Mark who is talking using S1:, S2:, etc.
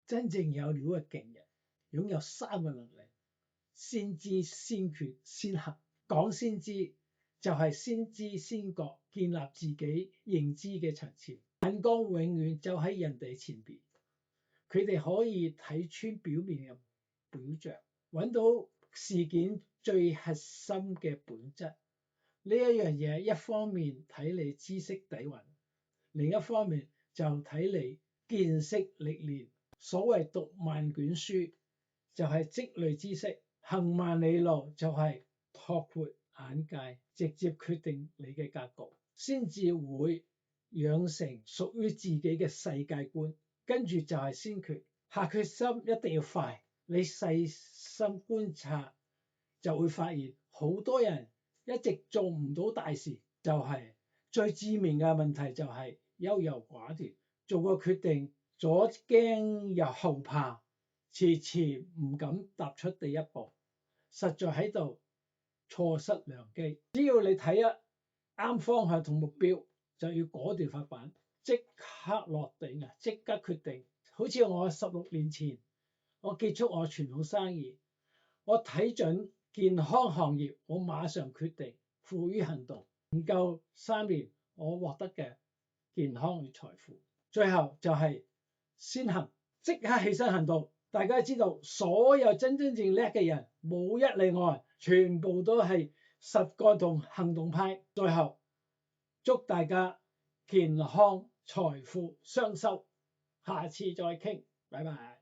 S1: 真正有料嘅勁人，擁有3個能力：先知、先覺、先行。講先知就係先知先覺，建立自己認知嘅層次，眼光永遠就喺人哋前邊。佢哋可以睇穿表面嘅表象，揾到事件最核心嘅本質。呢一樣嘢，一方面睇你知識底蘊，另一方面就睇你見識歷練。所謂讀萬卷書，就係積累知識；行萬里路，就係拓闊眼界，直接決定你嘅格局，先至會養成屬於自己嘅世界觀。跟住就係先決，下決心一定要快。你細心觀察，就會發現好多人一直做唔到大事，就係最致命嘅問題就係優柔寡斷，做個決定左驚又後怕，遲遲唔敢踏出第一步，實在喺度錯失良機。只要你睇啱方向同目標，就要果斷發辦，即刻落定啊！即刻決定。好似我16年前，我結束我傳統生意，我睇準健康行業，我馬上決定付於行動。唔夠3年，我獲得嘅健康與財富。最後就係先行，即刻起身行動。大家知道，所有真正叻嘅人，冇一例外，全部都係實幹同行動派。最後祝大家健康財富雙收，下次再傾，拜拜。